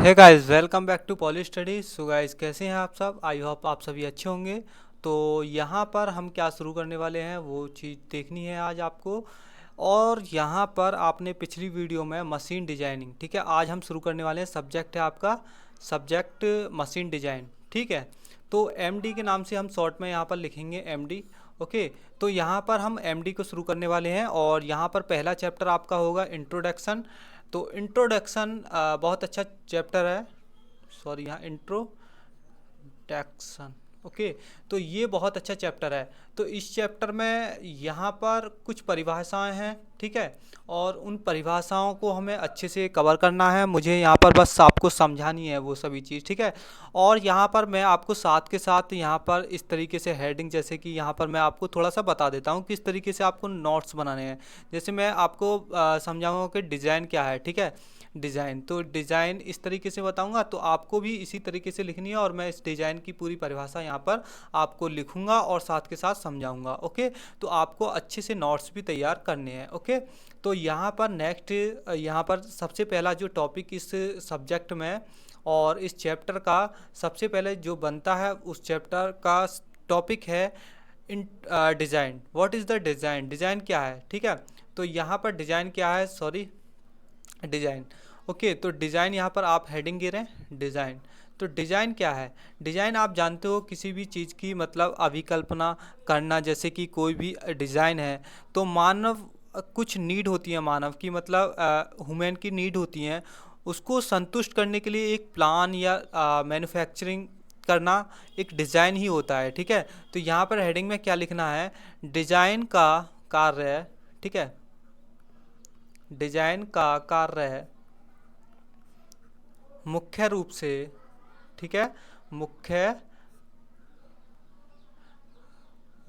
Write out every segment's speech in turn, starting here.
Hey guys, welcome back to Poly Studies. So guys, कैसे हैं आप सब? आई होप आप सभी अच्छे होंगे। तो यहाँ पर हम क्या शुरू करने वाले हैं वो चीज़ देखनी है आज आपको। और यहाँ पर आपने पिछली वीडियो में मशीन डिजाइनिंग, ठीक है, आज हम शुरू करने वाले हैं। सब्जेक्ट है आपका सब्जेक्ट मशीन डिजाइन, ठीक है। तो एमडी के नाम से हम शॉर्ट में यहाँ पर लिखेंगे एमडी। ओके, तो यहाँ पर हम एमडी को शुरू करने वाले हैं और यहाँ पर पहला चैप्टर आपका होगा इंट्रोडक्शन। तो इंट्रोडक्शन बहुत अच्छा चैप्टर है। सॉरी, यहाँ इंट्रोडक्शन। ओके, तो ये बहुत अच्छा चैप्टर है। तो इस चैप्टर में यहाँ पर कुछ परिभाषाएं हैं, ठीक है, और उन परिभाषाओं को हमें अच्छे से कवर करना है। मुझे यहाँ पर बस आपको समझानी है वो सभी चीज़, ठीक है। और यहाँ पर मैं आपको साथ के साथ यहाँ पर इस तरीके से हेडिंग, जैसे कि यहाँ पर मैं आपको थोड़ा सा बता देता हूँ किस तरीके से आपको नोट्स बनाने हैं। जैसे मैं आपको समझाऊंगा कि डिज़ाइन क्या है, ठीक है। डिज़ाइन, तो डिज़ाइन इस तरीके से बताऊंगा, तो आपको भी इसी तरीके से लिखनी है। और मैं इस डिज़ाइन की पूरी परिभाषा यहाँ पर आपको लिखूंगा और साथ के साथ समझाऊंगा। ओके, तो आपको अच्छे से नोट्स भी तैयार करने हैं। ओके, तो यहाँ पर नेक्स्ट, यहाँ पर सबसे पहला जो टॉपिक इस सब्जेक्ट में और इस चैप्टर का सबसे पहले जो बनता है, उस चैप्टर का टॉपिक है in design. What is the design? Design क्या है, ठीक है। तो यहाँ पर डिज़ाइन क्या है, सॉरी, डिज़ाइन। ओके, तो डिज़ाइन यहाँ पर आप हेडिंग गिरें डिज़ाइन। तो डिज़ाइन क्या है? डिज़ाइन आप जानते हो किसी भी चीज़ की मतलब अभिकल्पना करना। जैसे कि कोई भी डिज़ाइन है तो मानव कुछ नीड होती है, मानव की मतलब ह्यूमन की नीड होती हैं, उसको संतुष्ट करने के लिए एक प्लान या मैन्युफैक्चरिंग करना एक डिज़ाइन ही होता है, ठीक है। तो यहाँ पर हेडिंग में क्या लिखना है? डिज़ाइन का कार्य है, ठीक है। डिजाइन का कार्य है मुख्य रूप से, ठीक है, मुख्य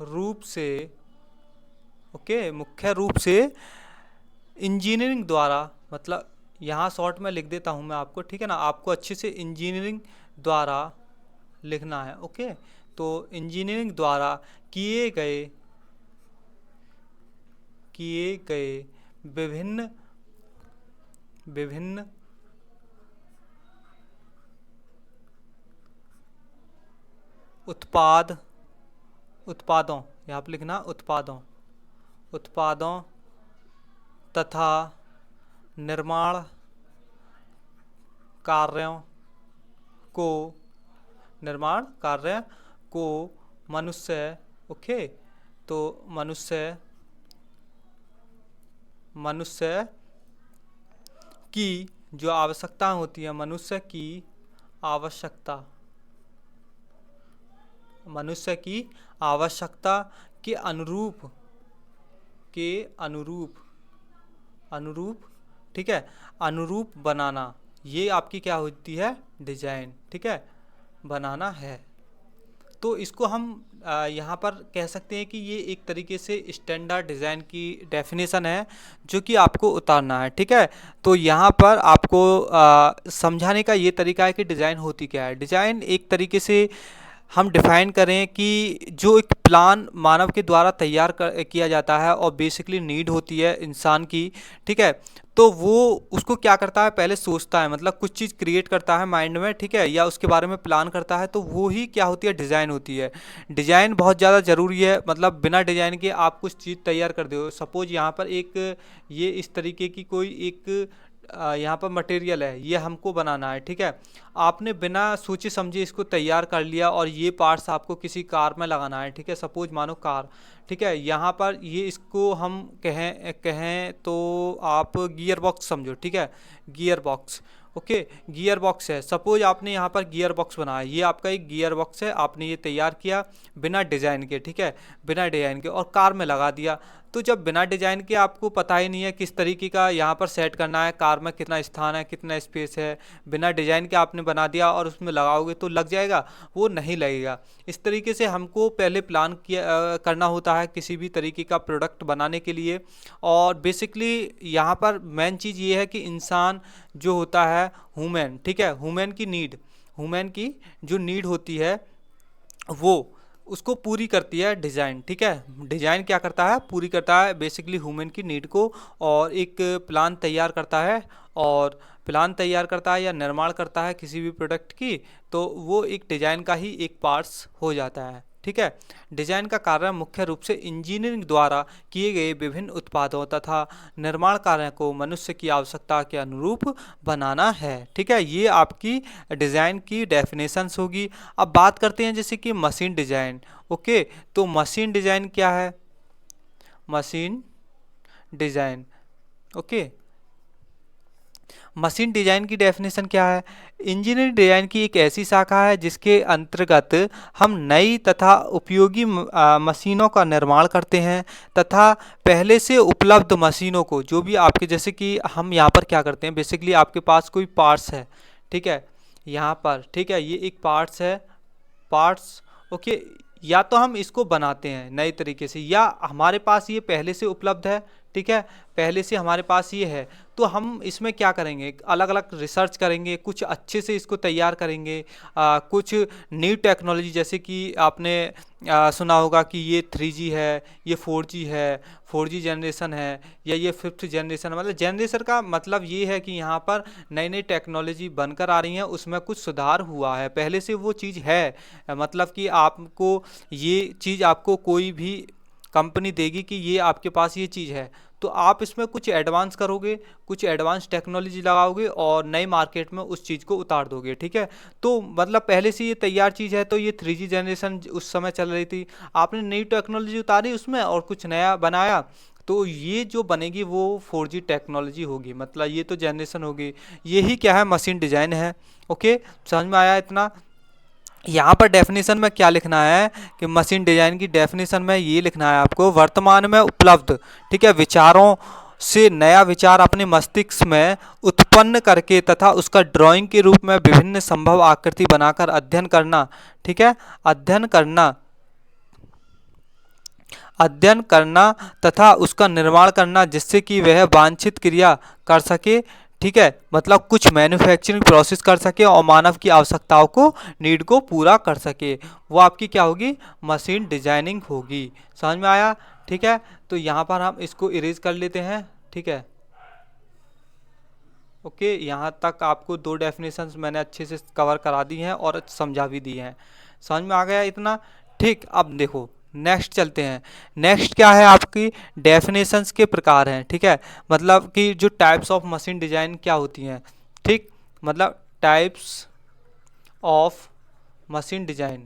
रूप से, ओके, मुख्य रूप से इंजीनियरिंग द्वारा, मतलब यहाँ शॉर्ट में लिख देता हूँ मैं आपको, ठीक है ना। आपको अच्छे से इंजीनियरिंग द्वारा लिखना है। ओके, तो इंजीनियरिंग द्वारा किए गए किए गए विभिन्न विभिन्न उत्पाद उत्पादों, यहाँ पर लिखना उत्पादों, उत्पादों तथा निर्माण कार्यों को निर्माण कार्य को मनुष्य, ओके, तो मनुष्य की जो आवश्यकता होती है, मनुष्य की आवश्यकता के अनुरूप के अनुरूप अनुरूप ठीक है, अनुरूप बनाना, ये आपकी क्या होती है? डिजाइन, ठीक है, बनाना है। तो इसको हम यहाँ पर कह सकते हैं कि ये एक तरीके से स्टैंडर्ड डिज़ाइन की डेफिनेशन है जो कि आपको उतारना है, ठीक है। तो यहाँ पर आपको समझाने का ये तरीका है कि डिज़ाइन होती क्या है। डिज़ाइन एक तरीके से हम डिफाइन करें कि जो एक प्लान मानव के द्वारा तैयार किया जाता है और बेसिकली नीड होती है इंसान की, ठीक है। तो वो उसको क्या करता है, पहले सोचता है, मतलब कुछ चीज़ क्रिएट करता है माइंड में, ठीक है, या उसके बारे में प्लान करता है, तो वो ही क्या होती है? डिज़ाइन होती है। डिज़ाइन बहुत ज़्यादा ज़रूरी है, मतलब बिना डिज़ाइन के आप कुछ चीज़ तैयार कर दो। सपोज यहाँ पर एक ये इस तरीके की कोई एक यहाँ पर मटेरियल है, ये हमको बनाना है, ठीक है। आपने बिना सोचे समझे इसको तैयार कर लिया और ये पार्ट्स आपको किसी कार में लगाना है, ठीक है। सपोज मानो कार, ठीक है, यहाँ पर ये इसको हम कहें कहें तो आप गियर बॉक्स समझो, ठीक है, gear box. Okay, gear box है, सपोज आपने यहाँ पर गियर बॉक्स बनाया, ये आपका एक गियर बॉक्स है, आपने ये तैयार किया बिना डिज़ाइन के, ठीक है, बिना डिज़ाइन के, और कार में लगा दिया। तो जब बिना डिज़ाइन के आपको पता ही नहीं है किस तरीके का यहाँ पर सेट करना है, कार में कितना स्थान है, कितना स्पेस है, बिना डिज़ाइन के आपने बना दिया और उसमें लगाओगे तो लग जाएगा? वो नहीं लगेगा। इस तरीके से हमको पहले प्लान करना होता है किसी भी तरीके का प्रोडक्ट बनाने के लिए। और बेसिकली यहाँ पर मेन चीज़ ये है कि इंसान जो होता है ह्यूमन, ठीक है, ह्यूमन की जो नीड होती है वो उसको पूरी करती है डिज़ाइन, ठीक है। डिज़ाइन क्या करता है? पूरी करता है बेसिकली ह्यूमन की नीड को, और एक प्लान तैयार करता है और प्लान तैयार करता है या निर्माण करता है किसी भी प्रोडक्ट की, तो वो एक डिज़ाइन का ही एक पार्ट्स हो जाता है। ठीक है, डिजाइन का कार्य मुख्य रूप से इंजीनियरिंग द्वारा किए गए विभिन्न उत्पादों तथा निर्माण कार्य को मनुष्य की आवश्यकता के अनुरूप बनाना है। ठीक है, ये आपकी डिज़ाइन की डेफिनेशंस होगी। अब बात करते हैं जैसे कि मशीन डिज़ाइन। ओके, तो मशीन डिज़ाइन क्या है? Machine design, okay, machine design की डेफिनेशन क्या है? इंजीनियरिंग डिज़ाइन की एक ऐसी शाखा है जिसके अंतर्गत हम नई तथा उपयोगी मशीनों का निर्माण करते हैं तथा पहले से उपलब्ध मशीनों को, जो भी आपके, जैसे कि हम यहाँ पर क्या करते हैं, बेसिकली आपके पास कोई पार्ट्स है, ठीक है, यहाँ पर, ठीक है, ये एक पार्ट्स है, पार्ट्स, ओके, या तो हम इसको बनाते हैं नए तरीके से, या हमारे पास ये पहले से उपलब्ध है, ठीक है, पहले से हमारे पास ये है, तो हम इसमें क्या करेंगे, अलग अलग रिसर्च करेंगे, कुछ अच्छे से इसको तैयार करेंगे, कुछ न्यू टेक्नोलॉजी, जैसे कि आपने सुना होगा कि ये 3G है, ये 4G है, 4G जनरेशन है, या ये 5th जनरेशन, मतलब जनरेशन का मतलब ये है कि यहाँ पर नई नई टेक्नोलॉजी बनकर आ रही हैं, उसमें कुछ सुधार हुआ है, पहले से वो चीज़ है, मतलब कि आपको ये चीज़, आपको कोई भी कंपनी देगी कि ये आपके पास ये चीज़ है, तो आप इसमें कुछ एडवांस करोगे, कुछ एडवांस टेक्नोलॉजी लगाओगे और नए मार्केट में उस चीज़ को उतार दोगे। ठीक है, तो मतलब पहले से ये तैयार चीज़ है, तो ये 3G जनरेशन उस समय चल रही थी, आपने नई टेक्नोलॉजी उतारी उसमें और कुछ नया बनाया, तो ये जो बनेगी वो 4G टेक्नोलॉजी होगी, मतलब ये तो जनरेशन होगी। यही क्या है, मशीन डिज़ाइन है। ओके, समझ में आया इतना? यहाँ पर डेफिनेशन में क्या लिखना है कि मशीन डिजाइन की डेफिनेशन में ये लिखना है आपको, वर्तमान में उपलब्ध, ठीक है, विचारों से नया विचार अपने मस्तिष्क में उत्पन्न करके तथा उसका ड्राइंग के रूप में विभिन्न संभव आकृति बनाकर अध्ययन करना। ठीक है, अध्ययन करना तथा उसका निर्माण करना जिससे कि वह वांछित क्रिया कर सके। ठीक है, मतलब कुछ मैन्युफैक्चरिंग प्रोसेस कर सके और मानव की आवश्यकताओं को, नीड को पूरा कर सके, वो आपकी क्या होगी, मशीन डिजाइनिंग होगी। समझ में आया? ठीक है, तो यहाँ पर हम इसको इरेज कर लेते हैं। ठीक है, ओके, यहाँ तक आपको दो डेफिनेशंस मैंने अच्छे से कवर करा दी हैं और समझा भी दी हैं। समझ में आ गया इतना? ठीक, अब देखो नेक्स्ट चलते हैं। नेक्स्ट क्या है, आपकी डेफिनेशंस के प्रकार हैं। ठीक है, मतलब कि जो टाइप्स ऑफ मशीन डिजाइन क्या होती हैं। ठीक, मतलब types of machine design,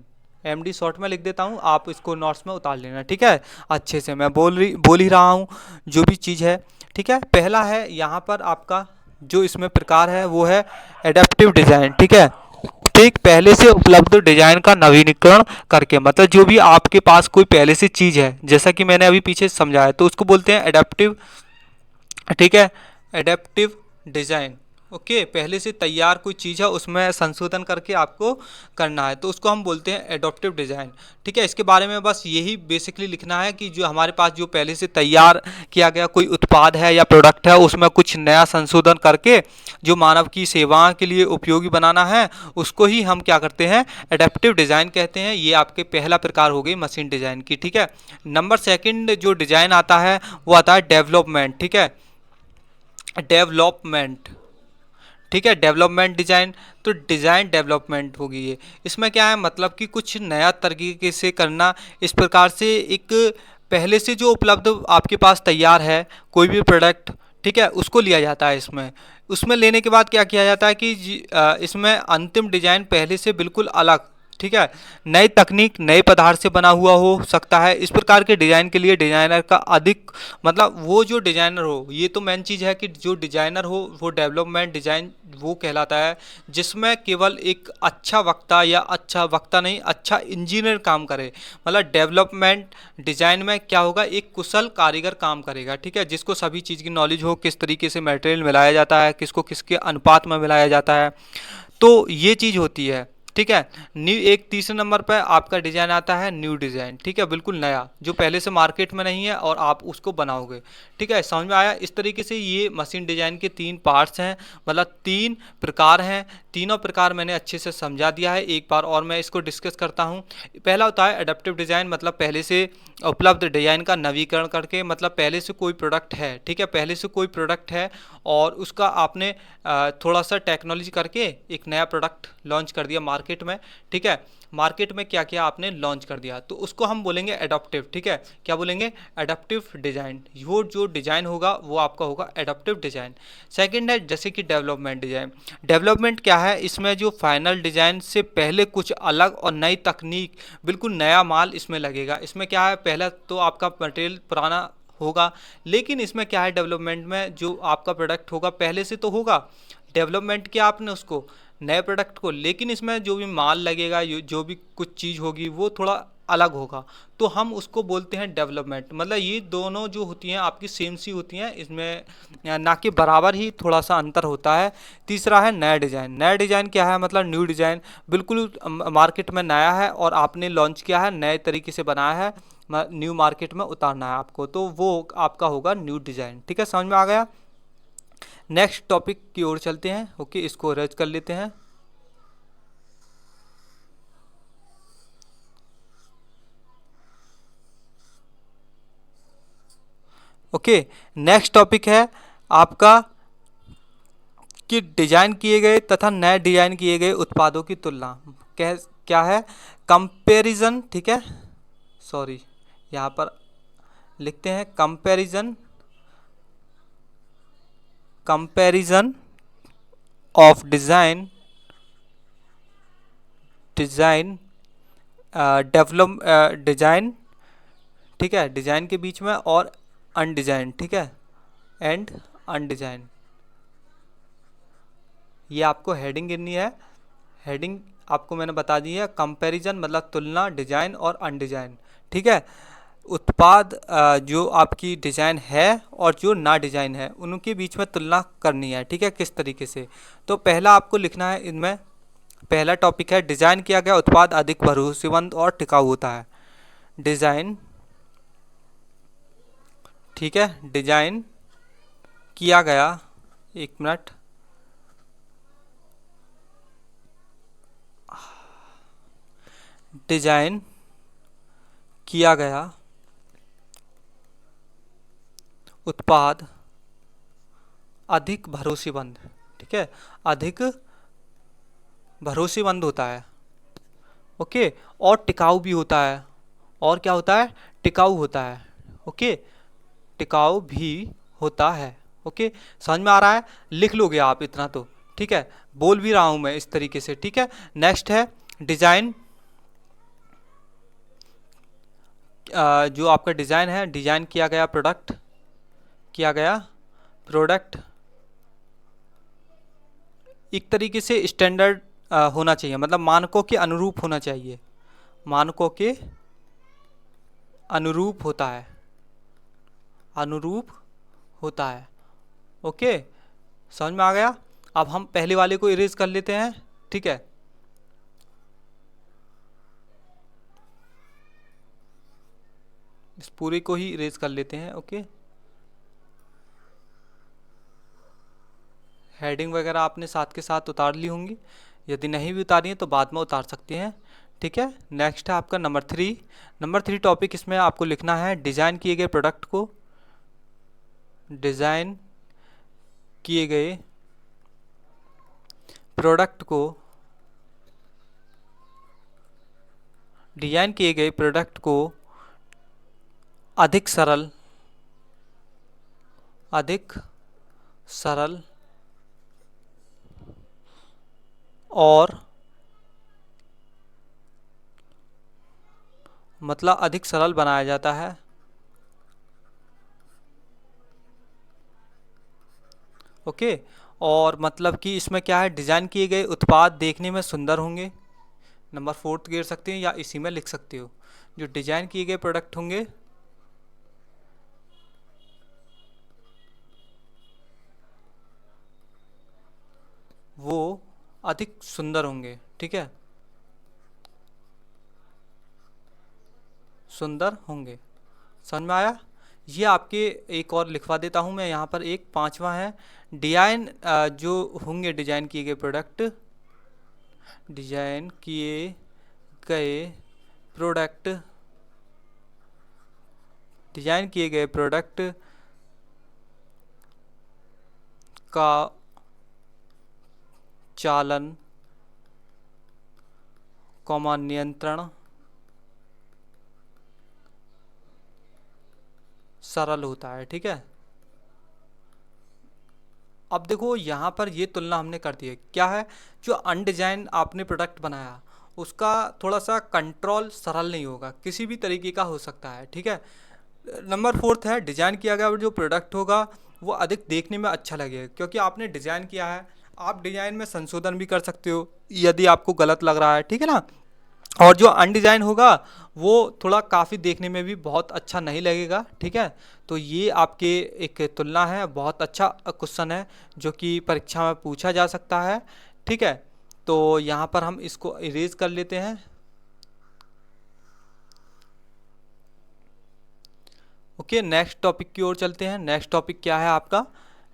MD short में लिख देता हूँ, आप इसको नोट्स में उतार लेना। ठीक है, अच्छे से मैं बोल ही रहा हूँ जो भी चीज़ है। ठीक है, पहला है यहाँ पर आपका जो इसमें प्रकार है वो है एडेप्टिव डिजाइन। ठीक है, ठीक, पहले से उपलब्ध डिजाइन का नवीनीकरण करके, मतलब जो भी आपके पास कोई पहले से चीज़ है, जैसा कि मैंने अभी पीछे समझाया, तो उसको बोलते हैं एडेप्टिव। ठीक है, एडेप्टिव डिजाइन। ओके, पहले से तैयार कोई चीज़ है उसमें संशोधन करके आपको करना है, तो उसको हम बोलते हैं एडॉप्टिव डिज़ाइन। ठीक है, इसके बारे में बस यही बेसिकली लिखना है कि जो हमारे पास जो पहले से तैयार किया गया कोई उत्पाद है या प्रोडक्ट है, उसमें कुछ नया संशोधन करके जो मानव की सेवाओं के लिए उपयोगी बनाना है, उसको ही हम क्या करते हैं, एडेप्टिव डिज़ाइन कहते हैं। ये आपके पहला प्रकार हो गई मशीन डिज़ाइन की। ठीक है, नंबर सेकंड जो डिज़ाइन आता है वो आता है डेवलपमेंट। ठीक है, डेवलपमेंट। ठीक है, डेवलपमेंट डिज़ाइन, तो डिज़ाइन डेवलपमेंट होगी ये। इसमें क्या है, मतलब कि कुछ नया तरीके से करना, इस प्रकार से एक पहले से जो उपलब्ध आपके पास तैयार है कोई भी प्रोडक्ट, ठीक है, उसको लिया जाता है इसमें। उसमें लेने के बाद क्या किया जाता है कि इसमें अंतिम डिज़ाइन पहले से बिल्कुल अलग, ठीक है, नई तकनीक, नए पदार्थ से बना हुआ हो सकता है। इस प्रकार के डिज़ाइन के लिए डिज़ाइनर का अधिक, मतलब वो जो डिज़ाइनर हो, ये तो मेन चीज़ है कि जो डिज़ाइनर हो वो डेवलपमेंट डिज़ाइन वो कहलाता है, जिसमें केवल एक अच्छा वक्ता, या अच्छा वक्ता नहीं, अच्छा इंजीनियर काम करे। मतलब डेवलपमेंट डिज़ाइन में क्या होगा, एक कुशल कारीगर काम करेगा। ठीक है, जिसको सभी चीज़ की नॉलेज हो, किस तरीके से मटेरियल मिलाया जाता है, किसको किसके अनुपात में मिलाया जाता है, तो ये चीज़ होती है। ठीक है, न्यू, एक तीसरे नंबर पर आपका डिज़ाइन आता है न्यू डिज़ाइन। ठीक है, बिल्कुल नया, जो पहले से मार्केट में नहीं है और आप उसको बनाओगे। ठीक है, समझ में आया? इस तरीके से ये मशीन डिज़ाइन के तीन पार्ट्स हैं, मतलब तीन प्रकार हैं, तीनों प्रकार मैंने अच्छे से समझा दिया है, एक बार और मैं इसको डिस्कस करता हूँ। पहला होता है एडप्टिव डिज़ाइन, मतलब पहले से उपलब्ध डिज़ाइन का नवीकरण करके, मतलब पहले से कोई प्रोडक्ट है, ठीक है, पहले से कोई प्रोडक्ट है और उसका आपने थोड़ा सा टेक्नोलॉजी करके एक नया प्रोडक्ट लॉन्च कर दिया मार्केट में, ठीक है, मार्केट में क्या क्या आपने लॉन्च कर दिया, तो उसको हम बोलेंगे एडप्टिव, ठीक है, क्या बोलेंगे, एडप्टिव डिज़ाइन। वो जो डिज़ाइन होगा वो आपका होगा एडप्टिव डिज़ाइन। सेकंड है जैसे कि डेवलपमेंट डिज़ाइन। डेवलपमेंट क्या है, इसमें जो फाइनल डिज़ाइन से पहले कुछ अलग और नई तकनीक, बिल्कुल नया माल इसमें लगेगा। इसमें क्या है, पहला तो आपका मटेरियल पुराना होगा, लेकिन इसमें क्या है, डेवलपमेंट में जो आपका प्रोडक्ट होगा पहले से तो होगा, डेवलपमेंट किया आपने उसको, नए प्रोडक्ट को, लेकिन इसमें जो भी माल लगेगा, जो भी कुछ चीज़ होगी वो थोड़ा अलग होगा, तो हम उसको बोलते हैं डेवलपमेंट। मतलब ये दोनों जो होती हैं आपकी सेम सी होती हैं, इसमें ना कि बराबर ही थोड़ा सा अंतर होता है। तीसरा है नया डिज़ाइन। नया डिज़ाइन क्या है, मतलब न्यू डिज़ाइन, बिल्कुल मार्केट में नया है और आपने लॉन्च किया है, नए तरीके से बनाया है, न्यू मार्केट में उतारना है आपको, तो वो आपका होगा न्यू डिज़ाइन, ठीक है, समझ में आ गया। नेक्स्ट टॉपिक की ओर चलते हैं। ओके, इसको रेज कर लेते हैं। ओके, नेक्स्ट टॉपिक है आपका कि डिजाइन किए गए तथा नए डिजाइन किए गए उत्पादों की तुलना। क्या है, कंपैरिजन, ठीक है, सॉरी यहाँ पर लिखते हैं comparison, comparison of design develop design, ठीक है, डिजाइन के बीच में और अनडिजाइन, ठीक है, एंड अनडिजाइन, ये आपको हेडिंग गिननी है। हेडिंग आपको मैंने बता दी है, कंपैरिजन मतलब तुलना, डिजाइन और अनडिजाइन, ठीक है, उत्पाद जो आपकी डिजाइन है और जो ना डिजाइन है उनके बीच में तुलना करनी है, ठीक है, किस तरीके से। तो पहला आपको लिखना है, इनमें पहला टॉपिक है डिजाइन किया गया उत्पाद अधिक भरोसेमंद और टिकाऊ होता है। डिजाइन, ठीक है, डिजाइन किया गया, एक मिनट, डिजाइन किया गया उत्पाद अधिक भरोसेमंद, ठीक है, अधिक भरोसेमंद होता है, ओके, और टिकाऊ भी होता है। और क्या होता है, टिकाऊ होता है, ओके, टिकाऊ भी होता है। ओके, समझ में आ रहा है, लिख लोगे आप इतना तो, ठीक है, बोल भी रहा हूं मैं इस तरीके से, ठीक है। नेक्स्ट है डिजाइन, जो आपका डिजाइन है, डिजाइन किया गया प्रोडक्ट एक तरीके से स्टैंडर्ड होना चाहिए, मतलब मानकों के अनुरूप होना चाहिए, मानकों के अनुरूप होता है, अनुरूप होता है। ओके, समझ में आ गया। अब हम पहले वाले को इरेज कर लेते हैं, ठीक है, इस पूरे को ही इरेज कर लेते हैं। ओके, हेडिंग वगैरह आपने साथ के साथ उतार ली होंगी, यदि नहीं भी उतारी है तो बाद में उतार सकते हैं, ठीक है। नेक्स्ट है आपका नंबर 3 टॉपिक, इसमें आपको लिखना है डिज़ाइन किए गए प्रोडक्ट को, डिज़ाइन किए गए प्रोडक्ट को, डिज़ाइन किए गए प्रोडक्ट को अधिक सरल और मतलब अधिक सरल बनाया जाता है, ओके। और मतलब कि इसमें क्या है, डिज़ाइन किए गए उत्पाद देखने में सुंदर होंगे, नंबर 4 गिर सकते हैं या इसी में लिख सकते हो, जो डिज़ाइन किए गए प्रोडक्ट होंगे वो अधिक सुंदर होंगे, ठीक है, सुंदर होंगे। समझ में आया। ये आपके एक और लिखवा देता हूँ मैं यहाँ पर, एक 5वां है डिज़ाइन जो होंगे डिज़ाइन किए गए प्रोडक्ट डिजाइन किए गए प्रोडक्ट, डिजाइन किए गए प्रोडक्ट का चालन, नियंत्रण सरल होता है। ठीक है, अब देखो यहाँ पर ये तुलना हमने कर दी है, क्या है, जो अनडिजाइन आपने प्रोडक्ट बनाया उसका थोड़ा सा कंट्रोल सरल नहीं होगा, किसी भी तरीके का हो सकता है। ठीक है, नंबर फोर्थ है डिजाइन किया गया जो प्रोडक्ट होगा वो अधिक देखने में अच्छा लगेगा, क्योंकि आपने डिजाइन किया है, आप डिजाइन में संशोधन भी कर सकते हो यदि आपको गलत लग रहा है। ठीक है ना, और जो अनडिजाइन होगा वो थोड़ा काफ़ी देखने में भी बहुत अच्छा नहीं लगेगा। ठीक है, तो ये आपके एक तुलना है, बहुत अच्छा क्वेश्चन है जो कि परीक्षा में पूछा जा सकता है। ठीक है, तो यहाँ पर हम इसको इरेज कर लेते हैं। ओके, नेक्स्ट टॉपिक की ओर चलते हैं। नेक्स्ट टॉपिक क्या है आपका,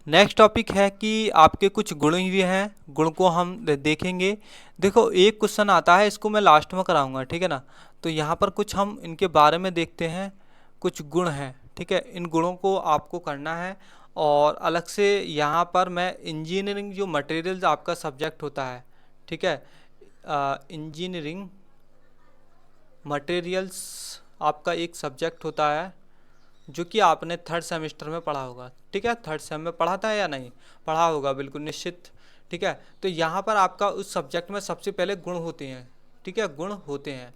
नेक्स्ट टॉपिक है कि आपके कुछ गुण भी हैं, गुण को हम देखेंगे। देखो एक क्वेश्चन आता है, इसको मैं लास्ट में कराऊंगा। ठीक है ना, तो यहाँ पर कुछ हम इनके बारे में देखते हैं, कुछ गुण हैं। ठीक है, इन गुणों को आपको करना है, और अलग से यहाँ पर मैं इंजीनियरिंग जो मटेरियल्स आपका सब्जेक्ट होता है, ठीक है, इंजीनियरिंग मटेरियल्स आपका एक सब्जेक्ट होता है जो कि आपने थर्ड सेमेस्टर में पढ़ा होगा। ठीक है, थर्ड सेम में पढ़ा था या नहीं पढ़ा होगा, बिल्कुल निश्चित। ठीक है, तो यहाँ पर आपका उस सब्जेक्ट में सबसे पहले गुण होते हैं। ठीक है, गुण होते हैं,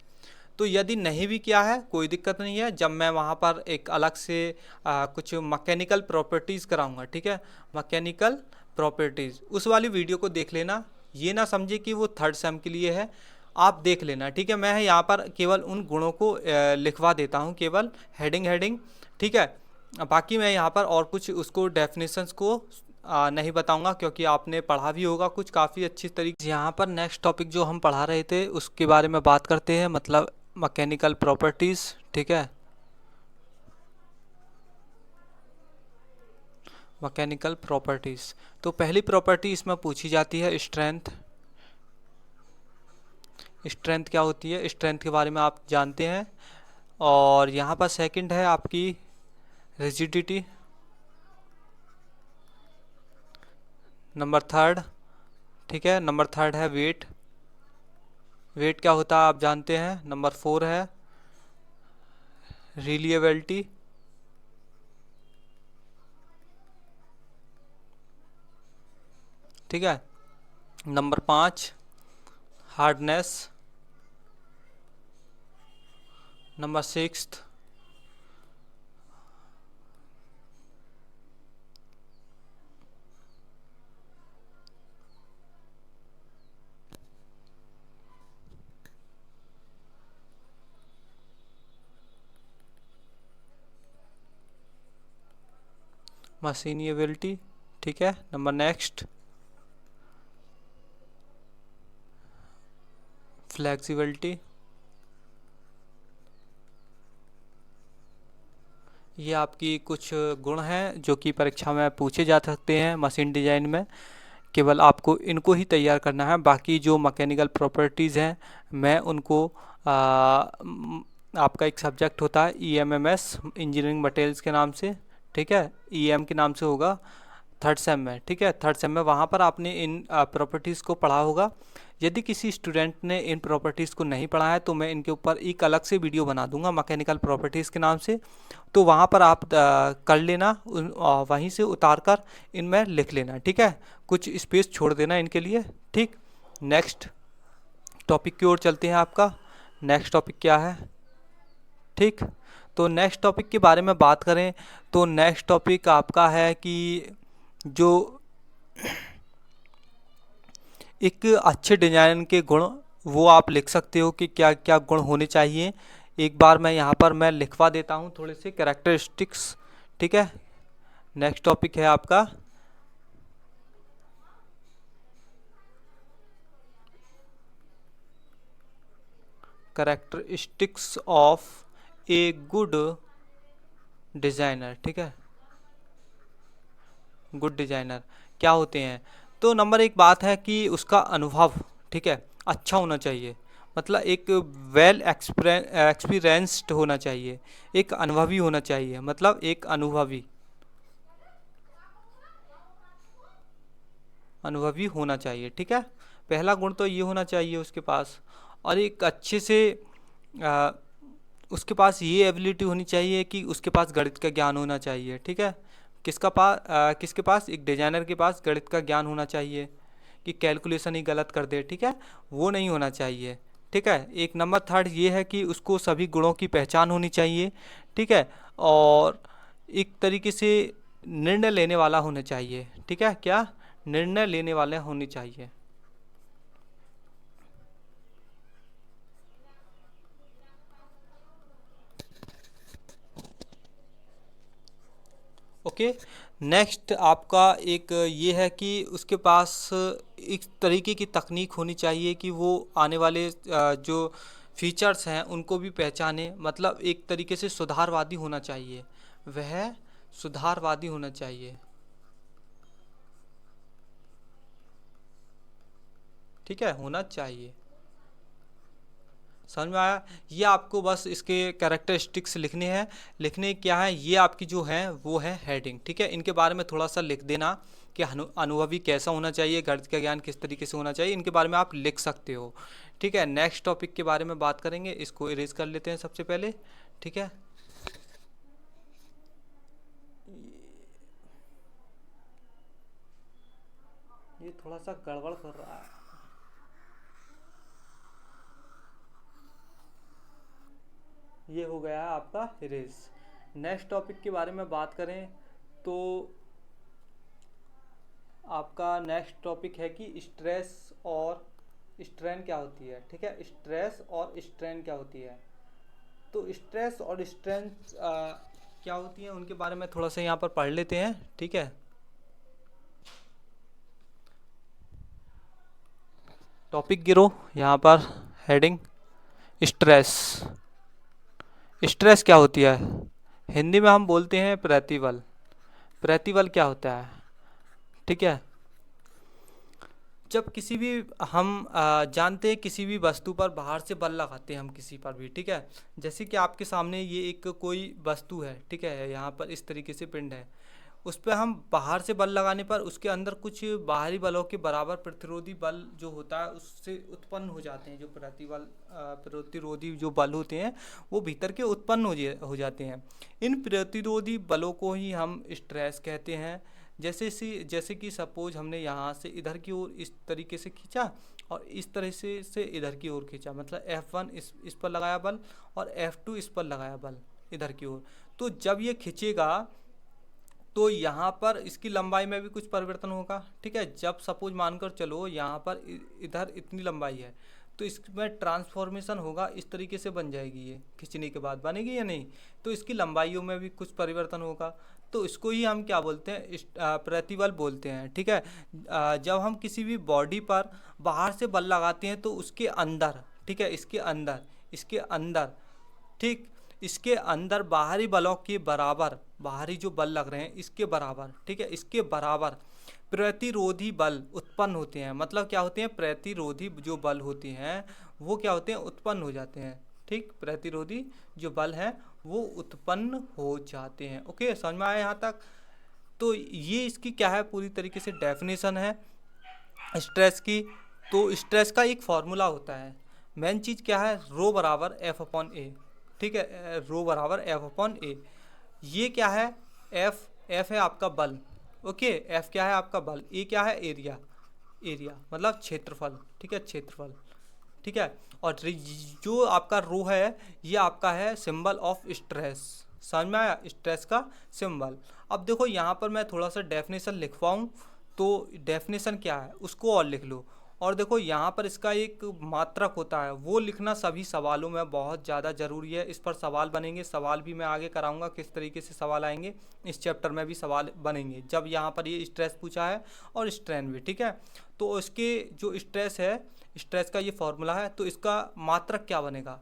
तो यदि नहीं भी किया है कोई दिक्कत नहीं है, जब मैं वहाँ पर एक अलग से कुछ मैकेनिकल प्रॉपर्टीज़ कराऊंगा। ठीक है, मैकेनिकल प्रॉपर्टीज़ उस वाली वीडियो को देख लेना, ये ना समझे कि वो थर्ड सेम के लिए है, आप देख लेना। ठीक है, मैं यहाँ पर केवल उन गुणों को लिखवा देता हूँ, केवल हेडिंग। ठीक है, बाकी मैं यहाँ पर और कुछ उसको डेफिनेशंस को नहीं बताऊंगा, क्योंकि आपने पढ़ा भी होगा कुछ काफ़ी अच्छी तरीके से। यहाँ पर नेक्स्ट टॉपिक जो हम पढ़ा रहे थे उसके बारे में बात करते हैं, मतलब मैकेनिकल प्रॉपर्टीज़। ठीक है, मैकेनिकल प्रॉपर्टीज़, तो पहली प्रॉपर्टी इसमें पूछी जाती है स्ट्रेंथ। स्ट्रेंथ क्या होती है, स्ट्रेंथ के बारे में आप जानते हैं। और यहाँ पर सेकंड है आपकी रिजिडिटी। नंबर थर्ड, ठीक है, नंबर थर्ड है वेट। वेट क्या होता है आप जानते हैं। नंबर फोर है रिलिएबिलिटी। ठीक है, नंबर पाँच हार्डनेस। Number sixth मशीनिएबिलिटी। ठीक है, नंबर नेक्स्ट फ्लेक्सिबिलिटी। ये आपकी कुछ गुण हैं जो कि परीक्षा में पूछे जा सकते हैं मशीन डिजाइन में, केवल आपको इनको ही तैयार करना है। बाकी जो मैकेनिकल प्रॉपर्टीज़ हैं मैं उनको आपका एक सब्जेक्ट होता है EMMS, इंजीनियरिंग मटेरियल्स के नाम से। ठीक है, EM के नाम से होगा थर्ड सेम में। ठीक है, थर्ड सेम में वहाँ पर आपने इन प्रॉपर्टीज़ को पढ़ा होगा। यदि किसी स्टूडेंट ने इन प्रॉपर्टीज़ को नहीं पढ़ा है तो मैं इनके ऊपर एक अलग से वीडियो बना दूंगा मैकेनिकल प्रॉपर्टीज़ के नाम से, तो वहाँ पर आप कर लेना, वहीं से उतार कर इनमें लिख लेना। ठीक है, कुछ स्पेस छोड़ देना इनके लिए। ठीक, नेक्स्ट टॉपिक की ओर चलते हैं। आपका नेक्स्ट टॉपिक क्या है, ठीक, तो नेक्स्ट टॉपिक के बारे में बात करें तो नेक्स्ट टॉपिक आपका है कि जो एक अच्छे डिजाइन के गुण वो आप लिख सकते हो कि क्या क्या गुण होने चाहिए। एक बार मैं यहाँ पर मैं लिखवा देता हूँ थोड़े से कैरेक्टरिस्टिक्स। ठीक है, नेक्स्ट टॉपिक है आपका characteristics of a good designer. ठीक है, गुड डिजाइनर क्या होते हैं, तो नंबर एक बात है कि उसका अनुभव। ठीक है, अच्छा होना चाहिए, मतलब एक वेल एक्सपीरियंस्ड होना चाहिए, एक अनुभवी होना चाहिए, मतलब एक अनुभवी अनुभवी होना चाहिए। ठीक है, पहला गुण तो ये होना चाहिए उसके पास। और एक अच्छे से आ, उसके पास ये एबिलिटी होनी चाहिए कि उसके पास गणित का ज्ञान होना चाहिए। ठीक है, किसके पास, एक डिजाइनर के पास गणित का ज्ञान होना चाहिए कि कैलकुलेशन ही गलत कर दे। ठीक है, वो नहीं होना चाहिए। ठीक है, एक नंबर थर्ड ये है कि उसको सभी गुणों की पहचान होनी चाहिए। ठीक है, और एक तरीके से निर्णय लेने वाला होना चाहिए। ठीक है, क्या निर्णय लेने वाले होने चाहिए। ओके, नेक्स्ट आपका एक ये है कि उसके पास एक तरीके की तकनीक होनी चाहिए कि वो आने वाले जो फीचर्स हैं उनको भी पहचाने, मतलब एक तरीके से सुधारवादी होना चाहिए, वह सुधारवादी होना चाहिए। ठीक है, होना चाहिए। समझ में आया? ये आपको बस इसके कैरेक्टरिस्टिक्स लिखने हैं। लिखने क्या है, ये आपकी जो है वो है हेडिंग। ठीक है, इनके बारे में थोड़ा सा लिख देना कि अनुभवी कैसा होना चाहिए, गणित का ज्ञान किस तरीके से होना चाहिए, इनके बारे में आप लिख सकते हो। ठीक है, नेक्स्ट टॉपिक के बारे में बात करेंगे, इसको इरेज कर लेते हैं सबसे पहले। ठीक है, ये थोड़ा सा गड़बड़ कर रहा है। ये हो गया है आपका इरेज। नेक्स्ट टॉपिक के बारे में बात करें तो आपका नेक्स्ट टॉपिक है कि स्ट्रेस और स्ट्रेन क्या होती है। ठीक है, स्ट्रेस और स्ट्रेन क्या होती है। तो स्ट्रेस और स्ट्रेन क्या होती है उनके बारे में थोड़ा सा यहाँ पर पढ़ लेते हैं। ठीक है, टॉपिक गिरो यहाँ पर, हेडिंग स्ट्रेस। स्ट्रेस क्या होती है, हिंदी में हम बोलते हैं प्रतिबल। प्रतिबल क्या होता है। ठीक है, जब किसी भी हम जानते हैं किसी भी वस्तु पर बाहर से बल लगाते हैं हम किसी पर भी। ठीक है, जैसे कि आपके सामने ये एक कोई वस्तु है। ठीक है, यहाँ पर इस तरीके से पिंड है, उस पर हम बाहर से बल लगाने पर उसके अंदर कुछ बाहरी बलों के बराबर प्रतिरोधी बल जो होता है उससे उत्पन्न हो जाते हैं। जो प्रतिरोधी जो बल होते हैं वो भीतर के उत्पन्न हो जाते हैं। इन प्रतिरोधी बलों को ही हम स्ट्रेस कहते हैं। जैसे कि सपोज हमने यहाँ से इधर की ओर इस तरीके से खींचा और इस तरह से इधर की ओर खींचा, मतलब F1 इस पर लगाया बल और F2 इस पर लगाया बल इधर की ओर। तो जब ये खींचेगा तो यहाँ पर इसकी लंबाई में भी कुछ परिवर्तन होगा। ठीक है, जब सपोज मानकर चलो यहाँ पर इधर इतनी लंबाई है तो इसमें ट्रांसफॉर्मेशन होगा, इस तरीके से बन जाएगी, ये खींचने के बाद बनेगी या नहीं। तो इसकी लंबाइयों में भी कुछ परिवर्तन होगा। तो इसको ही हम क्या बोलते हैं, प्रतिबल बोलते हैं। ठीक है, जब हम किसी भी बॉडी पर बाहर से बल लगाते हैं तो उसके अंदर, ठीक है, इसके अंदर ठीक, इसके अंदर बाहरी बलों के बराबर, बाहरी जो बल लग रहे हैं इसके बराबर, ठीक है, इसके बराबर प्रतिरोधी बल उत्पन्न होते हैं। मतलब क्या होते हैं, प्रतिरोधी जो बल होते हैं वो क्या होते हैं, उत्पन्न हो जाते हैं। ठीक, प्रतिरोधी जो बल हैं वो उत्पन्न हो जाते हैं। ओके, समझ में आया यहाँ तक? तो ये इसकी क्या है, पूरी तरीके से डेफिनेशन है स्ट्रेस की। तो स्ट्रेस का एक फॉर्मूला होता है, मेन चीज़ क्या है, रो बराबर एफ अपॉन ए। ठीक है, रो बराबर एफ अपॉन ए। ये क्या है, एफ है आपका बल। ओके, एफ क्या है आपका बल, ए क्या है, एरिया। एरिया मतलब क्षेत्रफल। ठीक है, क्षेत्रफल। ठीक है, और जो आपका रो है ये आपका है सिंबल ऑफ स्ट्रेस। समझ में आया, स्ट्रेस का सिंबल। अब देखो यहाँ पर मैं थोड़ा सा डेफिनेशन लिखवाऊँ तो डेफिनेशन क्या है उसको और लिख लो। और देखो यहाँ पर इसका एक मात्रक होता है, वो लिखना सभी सवालों में बहुत ज़्यादा ज़रूरी है। इस पर सवाल बनेंगे, सवाल भी मैं आगे कराऊंगा किस तरीके से सवाल आएंगे। इस चैप्टर में भी सवाल बनेंगे जब यहाँ पर ये स्ट्रेस पूछा है और स्ट्रेन भी। ठीक है, तो इसके जो स्ट्रेस है, स्ट्रेस का ये फॉर्मूला है, तो इसका मात्रक क्या बनेगा,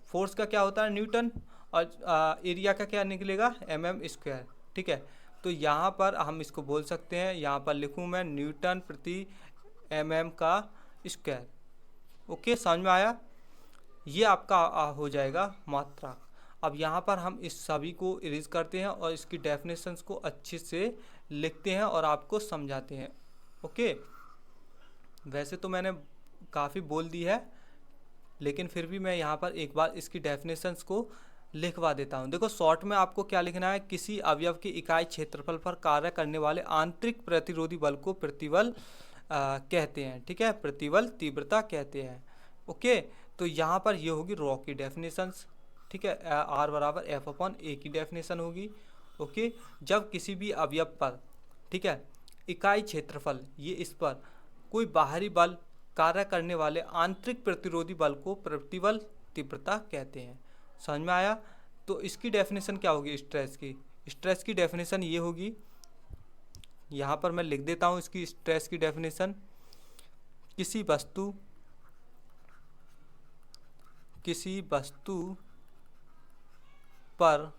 फोर्स का क्या होता है न्यूटन, और एरिया का क्या निकलेगा, mm²। ठीक है, तो यहाँ पर हम इसको बोल सकते हैं, यहाँ पर लिखूँ मैं न्यूटन प्रति mm का स्क्वायर। ओके, समझ में आया? ये आपका हो जाएगा मात्रा। अब यहाँ पर हम इस सभी को इरेज करते हैं और इसकी डेफिनेशंस को अच्छे से लिखते हैं और आपको समझाते हैं। ओके, वैसे तो मैंने काफ़ी बोल दी है, लेकिन फिर भी मैं यहाँ पर एक बार इसकी डेफिनेशंस को लिखवा देता हूँ। देखो, शॉर्ट में आपको क्या लिखना है, किसी अवयव के इकाई क्षेत्रफल पर कार्य करने वाले आंतरिक प्रतिरोधी बल को प्रतिबल कहते हैं। ठीक है, प्रतिबल तीव्रता कहते हैं। ओके, तो यहाँ पर ये होगी रॉ की डेफिनेशंस। ठीक है, आर बराबर एफ अपॉन ए की डेफिनेशन होगी। ओके, जब किसी भी अवयव पर, ठीक है, इकाई क्षेत्रफल ये इस पर कोई बाहरी बल कार्य करने वाले आंतरिक प्रतिरोधी बल को प्रतिबल तीव्रता कहते हैं। समझ में आया? तो इसकी डेफिनेशन क्या होगी स्ट्रेस की? स्ट्रेस की डेफिनेशन ये होगी, यहाँ पर मैं लिख देता हूँ इसकी स्ट्रेस की डेफिनेशन। किसी वस्तु पर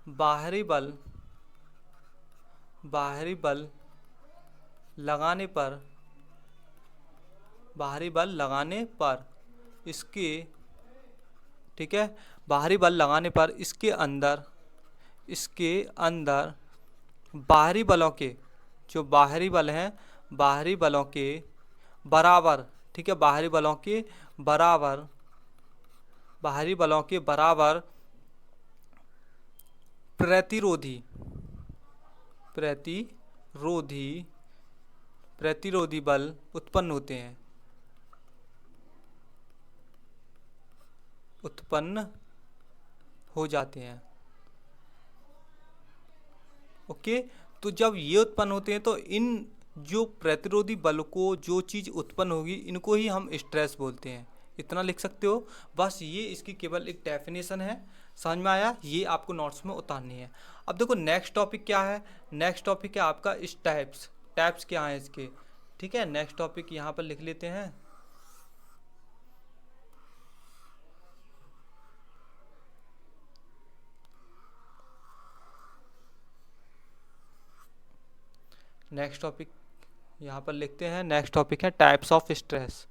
बाहरी बल लगाने पर इसके, ठीक है, बाहरी बल लगाने पर इसके अंदर बाहरी बलों के, जो बाहरी बल हैं, बाहरी बलों के बराबर, ठीक है, बाहरी बलों के बराबर प्रतिरोधी बल उत्पन्न हो जाते हैं। ओके, तो जब ये उत्पन्न होते हैं तो इन जो प्रतिरोधी बल को जो चीज़ उत्पन्न होगी इनको ही हम स्ट्रेस बोलते हैं। इतना लिख सकते हो, बस ये इसकी केवल एक डेफिनेशन है। समझ में आया? ये आपको नोट्स में उतारनी है। अब देखो नेक्स्ट टॉपिक क्या है। नेक्स्ट टॉपिक है आपका इस टाइप्स क्या हैं इसके। ठीक है, नेक्स्ट टॉपिक यहाँ पर लिख लेते हैं। नेक्स्ट टॉपिक यहाँ पर लिखते हैं, नेक्स्ट टॉपिक है टाइप्स ऑफ स्ट्रेस।